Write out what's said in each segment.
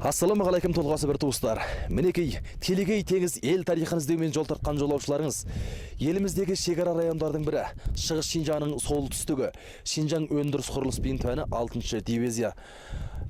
Ассалаумағалейкум толғасы бір туыстар. Мінекей, Телегей теңіз ел тарихын іздеумен жол тартқан жолаушыларыңыз. Еліміздегі шекара райондардың бірі, Шығыс Шинжаңның солтүстігі, Шинжаң өндіріс құрылыс бинтуаны 6-шы дивизия.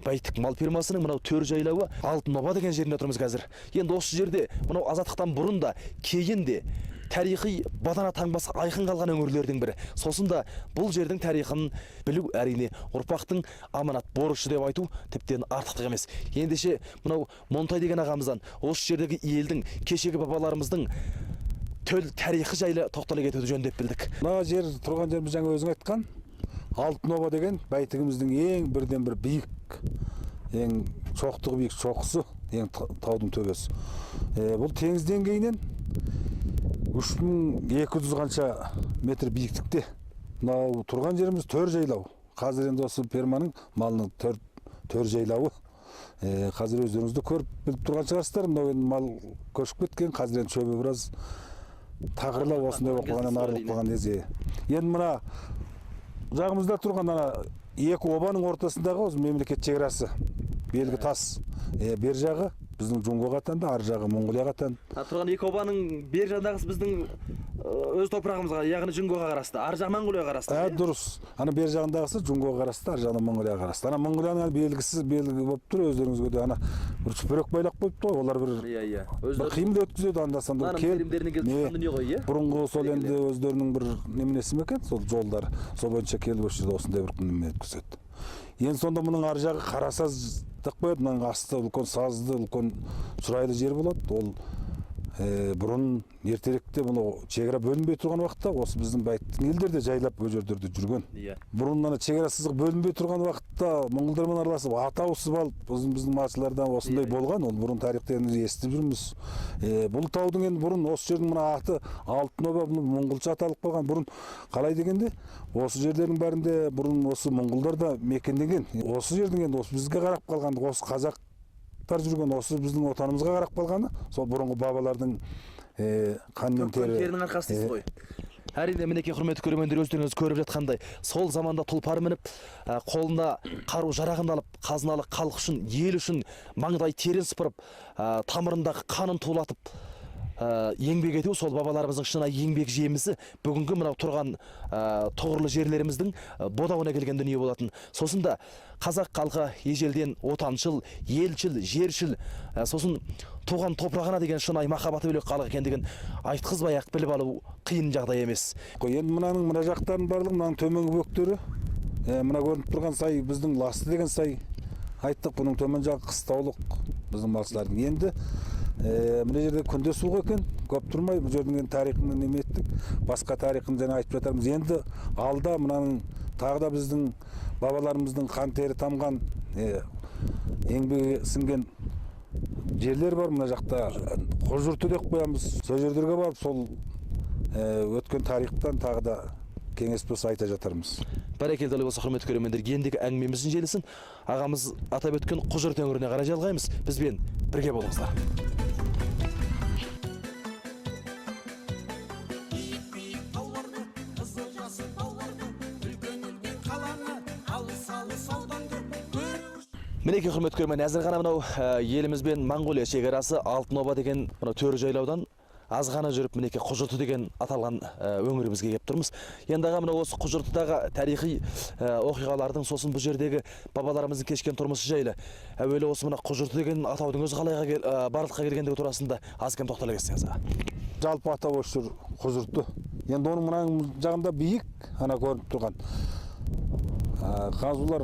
Бәйтік мал фермасының мынау төр жайлауы Алтын Оба деген жерінде отырмыз қазір. Енді осы жерде мынау азаттықтан бұрын да, кейін де тарихи бадана таңбасы айқын қалған өңірлердің бірі. Сосын да бұл жердің тарихын білу әрине ұрпақтың аманат борышы деп айту тіптен артықтық емес. Ендеше мынау Монтай деген ағамыздан осы жердегі елдің кешегі бабаларымыздың төл тарихы жайлы тоқтала кетуді жөн деп білдік. Мына жер тұрған жеріміз жаңа өзің айтқан Алтын Оба деген бәйтігіміздің ең бірден бір биік, ең шоқтығы биік шоқысы, ең таудың төбесі. Бұл теңіз деңгейінен 3200 қанша метр биіктікте. Мынау тұрған жеріміз төр жайлау. Қазір енді осы ферманың малының төр жайлауы. Қазір өздеріңізді көріп біліп тұрған шығарсыздар. Мынау мал көшіп кеткен, қазір енді шөбі біраз тағырлау осындай болып қалғаннан арылып қалған кезде. Енді мына жағымызда тұрған екі обаның ортасындағы осы мемлекет шекарасы. Белгі тас. Бер жағы біздің Жоңғоға атанды, ар жағы Монғолияға атанды. Тұрған екі обаның бер жағындағысы біздің өз топырағымызға, яғни Жоңғоға қарасты, ар жағы Монғолияға қарасты. Дұрыс. Ана бер жағындағысы Жоңғоға қарасты, ар жағы Монғолияға қарасты. Ана Монғолияның белгісі болып тұр, өздеріңізге де ана бір шүпірек байлап қойыпты ғой, олар бір қимыл өткізеді анда-санда. Бұрынғы сол енді өздерінің бір неменесі ме екен, сол жолдар, сол бойынша келіп өшеді осындай бір неме өткізеді. Енді сонда мұның ар жағы Қарасаз деп қояды, мынаның асты үлкен сазды, үлкен шұрайлы жер болады. Ол бұрын ертеректе мұны шекара бөлінбей тұрған уақытта осы біздің бәйттің елдер де жайлап ол жерлерде жүрген. Бұрын ана шекарасыздық бөлінбей тұрған уақытта моңғолдармен араласып атаусыз алып біздің малшылардан осындай болған. Ол бұрын тарихта енді естіп жүрміз. Бұл таудың енді бұрын осы жердің мына аты Алтын Оба моңғолша аталып қалған. Бұрын қалай дегенде осы жерлердің бәрінде бұрын осы моңғолдар да мекендеген. Осы жердің енді осы бізге қарап қалған, осы қазақ жүрген, осы біздің отанымызға қарап қалғаны, сол бұрынғы бабалардың қан мен терінің арқасы дейсіз ғой. Әрине, мінекей құрметті көрермендер, өздеріңіз көріп жатқандай, сол заманда тұлпар мініп, қолына қару жарағын алып, қазыналы халық үшін, ел үшін маңдай терін сыпырып, тамырындағы қанын тулатып еңбек ету, сол бабаларымыздың шынайы еңбек жемісі бүгінгі мынау тұрған тұғырлы жерлеріміздің бодауына келген дүние болатын. Сосын да қазақ халқы ежелден отаншыл, елшіл, жершіл, сосын туған топырағына деген шынайы махаббаты бөлек халық екендігін айтқызбай-ақ біліп алу қиын жағдай емес. Енді мына жақтардың барлығы мынаның төменгі бөктері, мына көрініп тұрған сай біздің Ласты деген сай. Айттық, бұның төмен жағы қыстаулық біздің малшылардың. Енді мына жерде күнде суық екен, көп тұрмай, бұл жердің тарихын неме еттік, басқа тарихын жаңа айтып жатармыз. Енді алда мынаның тағы да біздің бабаларымыздың қан тері тамған, еңбегі сіңген жерлер бар. Мына жақта Қожырты деп қоямыз. Сол жерлерге барып, сол өткен тарихтан тағы да кеңес болса айта жатармыз. Бәрекелді болса, құрметті көрермендер, ендігі әңгімеміздің желісін ағамыз атап өткен Қожырты өңіріне қарай жалғаймыз. Бізбен бірге болыңыздар. Мінекей құрметті көрермен, әзір ғана мынау еліміз бен Монғолия шекарасы Алтын Оба деген төр жайлаудан аз ғана жүріп, мінекей Қожырты деген аталған өңірімізге келіп тұрмыз. Енді аға, мынау осы Қожыртыдағы тарихи оқиғалардың, сосын бұл жердегі бабаларымыздың кешкен тұрмысы жайлы әуелі осы мына Қожырты деген атаудың өзі қалай барлыққа келгендігі турасында аз кем тоқтала кетсеңіз аға. Жалпы атау осы Қожырты. Енді оның мына жағында биік, ана көрініп тұрған қазулар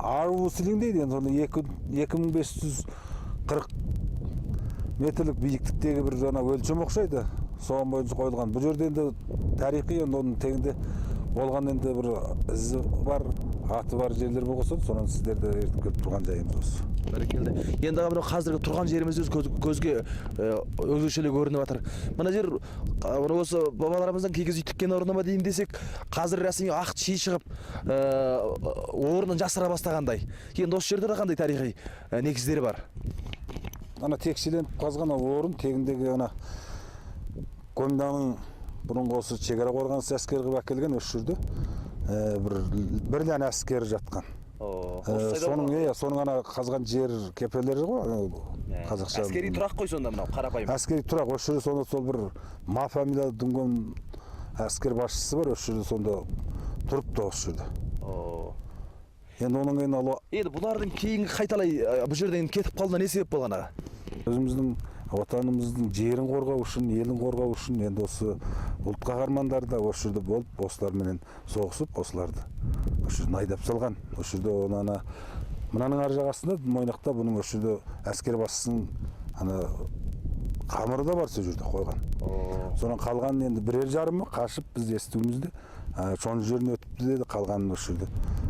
ару сілең дейді. Енді 2540 метрлік биіктіктегі бір жаңа өлшем оқшайды, соған бойынша қойылған. Бұл жерде енді тарихи оның тегінде болған енді бір ізі бар, аты бар жерлер болса, соны сіздерді ертіп келіп тұрған жайымыз осы. Бәрекелді. Енді мынау қазіргі тұрған жеріміз көзге өзгешелеу көрініп жатыр. Мына жер осы бабаларымыздан кигіз үй тіккен орны ма дейін десек, қазір рәсми ақ ши шығып, орнын жасыра бастағандай. Енді осы жерде қандай тарихи негіздері бар? Ана текшеленіп қазған орын тегіндегі ана Коминданың бұрынғы осы шекара қорғанысы әскері қылып әкелген осы жерде бірлен әскері жатқан. соның ана қазған жер кепелері ғой қазақша. Әскери тұрақ қой сонда мынау қарапайым. Әскери тұрақ, осы жерде сонда сол бір ма фамилия дүнген әскер басшысы бар, осы жерде сонда тұрыпты осы жерде. Енді оның кейін енді бұлардың кейінгі қайталай бұл жерден кетіп қалуына не себеп болған аға? Өзіміздің отанымыздың жерін қорғау үшін, елін қорғау үшін енді осы ұлт қаһармандары да осы жерде болып, осыларменен соғысып, осыларды осы жерден айдап салған. Осы жерде оны мынаның ар жағасында Мойнақта бұның осы жерде әскер басшысының қамыры да бар сол жерде қойған. Содан қалған енді бірер жарымы қашып біз естуімізде соның жеріне өтіпті деді, қалғанын осы жерде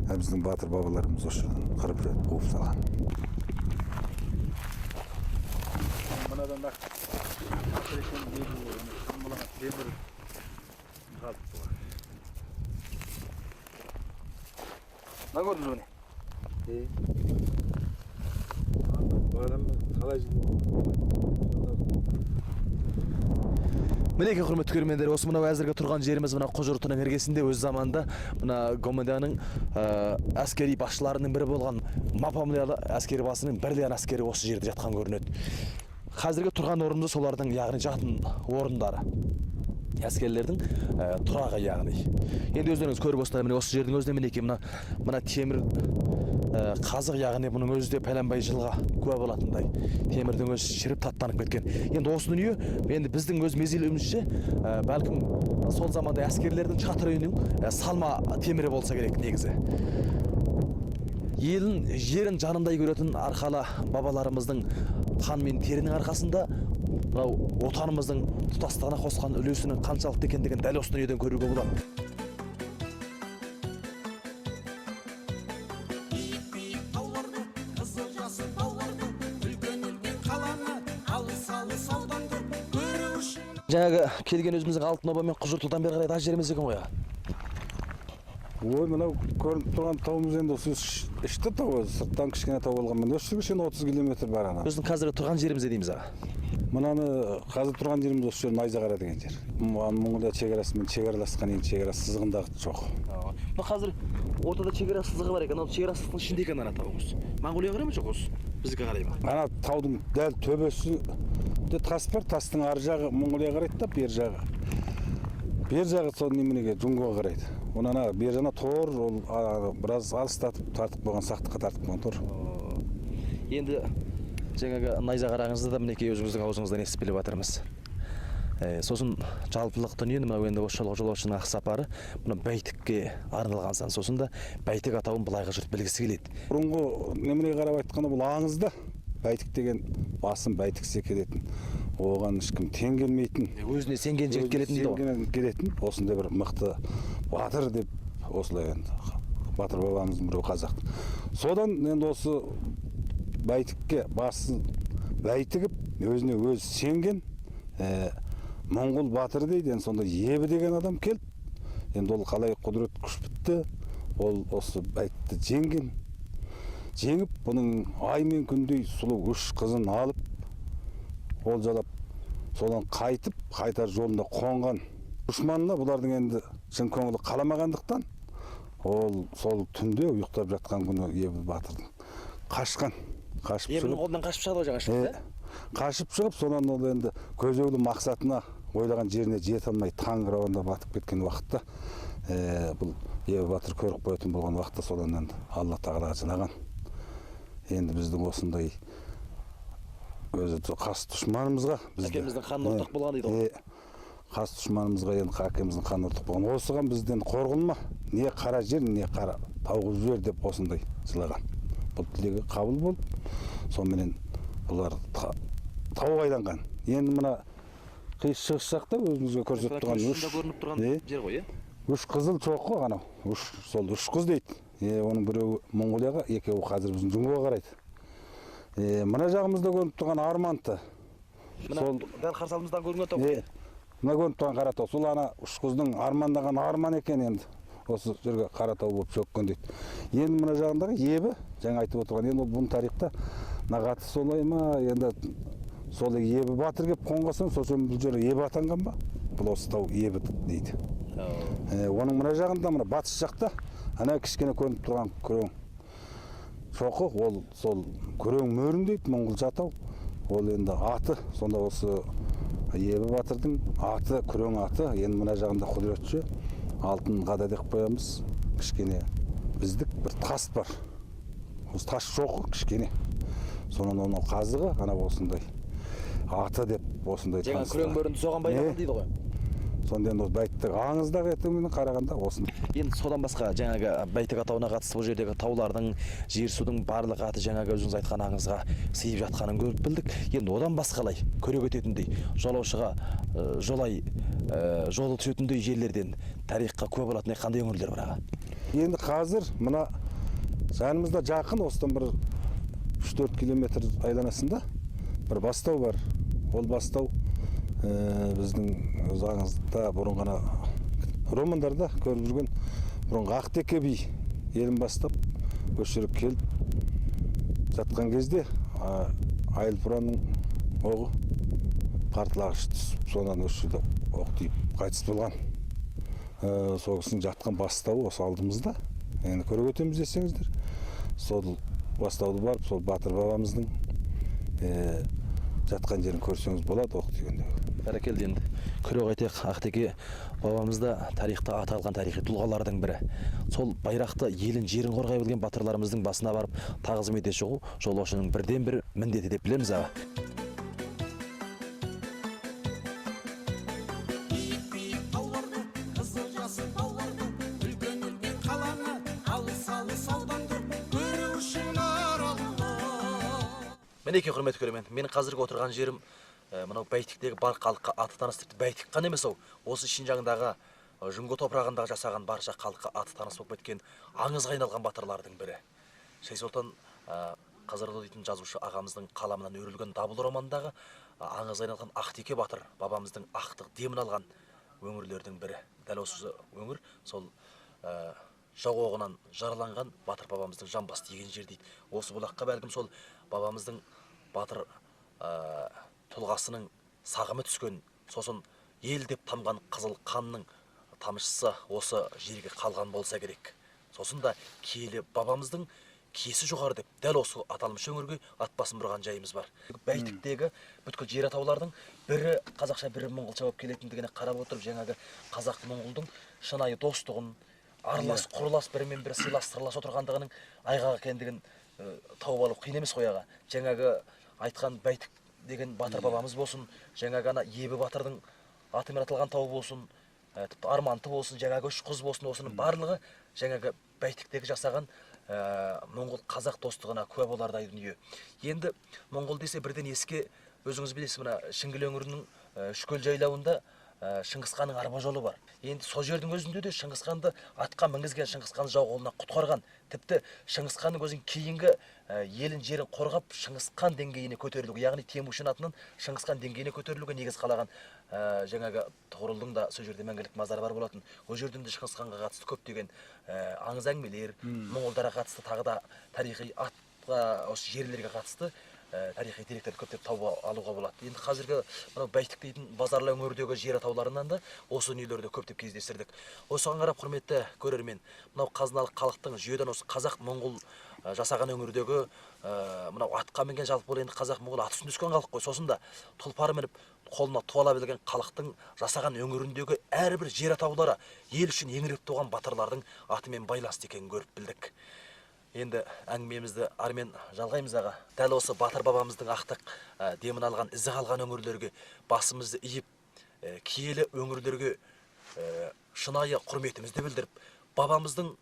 біздің батыр бабаларымыз осы жерден қырып жүреді, қуып салған. Мынадан не көрдіңіз оны? Мінеке құрметті көрермендер, осы мынау әзірге тұрған жеріміз мына Қожыртының іргесінде өз заманда мына Гомедияның әскери басшыларының бірі болған Мапамлиялы әскери басының бірлеген әскері осы жерде жатқан көрінеді. Қазіргі тұрған орнымыз солардың яғни жатын орындары. Әскерлердің тұрағы яғни. Енді өздеріңіз көріп осылай міне осы жердің өзінде мінеке мына темір қазық яғни бұның өзі де пәленбай жылға куә болатындай. Темірдің өзі шіріп таттанып кеткен. Енді осы дүние енді біздің өз мезгілімізше бәлкім сол заманда әскерлердің чатыр үйінің салма темірі болса керек негізі. Елін, жерін жанындай көретін арқалы бабаларымыздың қан мен терінің арқасында мынау отанымыздың тұтастығына қосқан үлесінің қаншалықты екендігін дәл осы дүниеден көруге болады. Жаңағы келген өзіміздің алтын оба мен Құжыртудан бері қарай да жеріміз екен ғой. Ой, мынау көрініп тұрған тауымыз енді осы ішті тау, сырттан кішкене тау болғанмен осы жерге 30 километр бар ана. Біздің қазіргі тұрған жеріміз дейміз аға. Мынаны қазір тұрған жеріміз осы жер Найзағара деген жер. Монғолия шекарасымен шекараласқан енді шекара сызығындағы жоқ. Бұл қазір ортада шекара сызығы бар екен. Ол шекара сызығының ішінде екен ана тауымыз. Монғолияға қарай ма жоқ осы? Бізге қарай ма? Ана таудың дәл төбесі де тас бар, тастың ар жағы Монғолияға қарайды да, бер жағы. Бер жағы сол неменеге Джунгоға қарайды. Оны ана бер жағына тор, ол біраз алыстатып тартып қойған, сақтыққа тартып қойған тор. Енді жаңағы Найзағараңызды да мінекей өзіңіздің аузыңыздан естіп біліп жатырмыз. Сосын жалпылық дүниені мынау енді осы жолаушының ақ сапары мына Бәйтікке арналған сан. Сосын да Бәйтік атауын былайғы жұрт білгісі келеді. Бұрынғы неменеге қарап айтқанда бұл аңызда Бәйтік деген басын Бәйтіксе келетін. Оған ешкім тең келмейтін. Өзіне сенген жігіт келетін дейді. Келетін. Осындай бір мықты батыр деп осылай енді батыр бабамыздың біреу қазақ. Содан енді осы Бәйтікке басын Бәйтігіп өзіне өзі сенген Моңғол батыр дейді. Енді сонда Ебі деген адам келіп, енді ол қалай құдірет күш бітті, ол осы Бәйтікті жеңген. Жеңіп, бұның ай мен күндей сұлу үш қызын алып, ол жалап, содан қайтып, қайтар жолында қонған. Дұшманына бұлардың енді шын көңілі қаламағандықтан, ол сол түнде ұйықтап жатқан күні Ебі батырдың қашқан. Ебінің қолынан қашып шығады жаңа шығып, қашып шығып, содан ол енді көздеуді мақсатына ойлаған жеріне жете алмай таң рауанда батып кеткен уақытта, бұл Ебі батыр көріп қоятын болған уақытта содан енді Алла тағалаға жинаған. Енді біздің осындай өзі қас дұшманымызға, әкеміздің қан ортақ болған дейді. Қас дұшманымызға енді әкеміздің қан ортақ болған. Осыған бізден қорғылма, не қара жер, не қара тауғы жер деп осындай жылаған. Бұл тілегі қабыл болып, сонымен бұлар тауға айланған. Енді мына қиыс шығыс жақта өзімізге көрсетіп тұрған жер ғой, үш қызыл çoğu анау. Сол үш қыз дейді. Оның біреуі Монғолияға, екеуі қазір біздің Джунгоға қарайды. Мына жағымызда көрініп тұрған Арманты. Сол дәл қарсы алдымыздан көрінген тау. Мына көрініп тұрған Қаратау. Сол ана үш қыздың армандаған арман екен енді. Осы жерге Қаратау болып шөккен дейді. Енді мына жағындағы Ебі, жаңа айтып отырған, енді бұл тарихта нағаты солай ма, енді сол Ебі батыр кеп қонғасын, сосын бұл жері Ебі атанған ба? Бұл осы тау Ебі дейді. Оның мына жағында, мына батыс жақта, ана кішкене көрініп тұрған күрең шоқы, ол сол күрең мөрін дейді, Монғолша атау. Ол енді аты, сонда осы Ебі батырдың аты, күрең аты, енді мына жағында құдіретші, алтын қада деп қоямыз, кішкене біздік бір тас бар. Осы тас шоқы кішкене. Сонан оның қазығы, ана осындай аты деп осындай жаңа күрең мөрінді соған байлаған дейді ғой. Сонда енді бәйттік аңыздағы етіміне қарағанда осындай. Енді содан басқа жаңағы бәйтік атауына қатысты бұл жердегі таулардың, жер судың барлық аты жаңағы өзіңіз айтқан аңызға сыйып жатқанын көріп білдік. Енді одан басқалай көрек өтетіндей, жолаушыға жолы түсетіндей жерлерден тарихқа куә болатын қандай өңірлер бар аға? Енді қазір мына жанымызда жақын, осыдан бір 3-4 километр айланасында бір бастау бар. Ол бастау біздің өз аңызда бұрын ғана романдарда көріп жүрген бұрынғы Ақтеке би елін бастап өшіріп келіп жатқан кезде Айылпұранның оғы қартылағыш түсіп, сонан өшірді оқ тиіп қайтыс болған. Сол кісінің жатқан бастауы осы алдымызда. Енді көріп өтеміз десеңіздер, сол бастауды барып, сол Батыр бабамыздың жатқан жерін көрсеңіз болады оқ дегенде. Бәрекелді. Енді көрек айтайық, Ақтеке бабамызда тарихта аты алған тарихи тұлғалардың бірі. Сол байрақты елін жерін қорғай білген батырларымыздың басына барып тағзым ете шығу жолаушының бірден бір міндеті деп білеміз аға. Мінекей құрметті көрермен, менің қазіргі отырған жерім мынау Бәйтіктегі бар халыққа аты таныс, тіпті Бәйтік қана емес, осы Шинжаңдағы Жұңго топырағындағы жасаған барша халыққа аты таныс болып кеткен аңызға айналған батырлардың бірі. Шайсұлтан Қазырұлы дейтін жазушы ағамыздың қаламынан өрілген Дабыл романындағы аңызға айналған Ақтеке батыр бабамыздың ақтық демін алған өңірлердің бірі. Дәл осы өңір сол жау оғынан жараланған батыр бабамыздың жамбас деген жер дейді. Осы бұлаққа бәлкім сол бабамыздың батыр тұлғасының сағымы түскен, сосын ел деп тамған қызыл қанның тамшысы осы жерге қалған болса керек. Сосын да киелі бабамыздың киесі жоғары деп дәл осы аталмыш өңірге ат басын бұрған жайымыз бар. Бәйтіктегі бүткіл жер атаулардың бірі қазақша, бірі моңғолша болып келетіндігіне қарап отырып, жаңағы қазақ моңғолдың шынайы достығын, аралас құрылас бірімен бірі сыйластырылас отырғандығының айғағы екендігін тауып алу қиын емес қой аға. Жаңағы айтқан Бәйтік деген батыр бабамыз болсын, жаңағы ана Ебі батырдың атымен аталған тау болсын, тіпті Арманты болсын, жаңағы үш қыз болсын, осының барлығы жаңағы Бәйтіктегі жасаған моңғол қазақ достығына куә болардай дүние. Енді моңғол десе бірден еске, өзіңіз білесіз, мына Шіңгіл өңірінің Үшкөл жайлауында Шыңғысханның арба жолы бар. Енді сол жердің өзінде де Шыңғысханды атқа мінгізген, Шыңғысханды жау қолынан құтқарған, тіпті Шыңғысханның өзін кейінгі елін жерін қорғап Шыңғысхан деңгейіне көтерілуге, яғни Темучин атынан Шыңғысхан деңгейіне көтерілуге негіз қалаған жаңағы Тұғырылдың да сол жерде мәңгілік мазары бар болатын. Ол жерден де Шыңғысханға қатысты көптеген аңыз әңгімелер, моңғолдарға қатысты тағы да тарихи атқа, осы жерлерге қатысты тарихи деректерді көптеп тауып алуға болады. Енді қазіргі мынау Бәйтік дейтін базарлы өңірдегі жер атауларынан да осы дүниелерді көптеп кездестірдік. Осыған қарап, құрметті көрермен, мынау қазыналық халықтың жүйеден осы қазақ моңғол жасаған өңірдегі мынау атқа мінген, жалпы бұл енді қазақ моңғол аты үстінде өскен халық қой. Сосын да тұлпар мініп қолына туала білген халықтың жасаған өңіріндегі әрбір жер атаулары ел үшін еңіреп туған батырлардың атымен байланысты екенін көріп білдік. Енді әңгімемізді армен жалғаймыз аға. Дәл осы батыр бабамыздың ақтық демін алған, ізі қалған өңірлерге басымызды иіп, киелі өңірлерге шынайы құрметімізді білдіріп, бабамыздың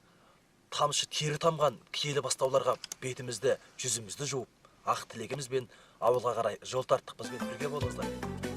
тамшы тері тамған киелі бастауларға бетімізді, жүзімізді жуып, ақ тілегімізбен ауылға қарай жол тарттық. Бізбен бірге болыңыздар.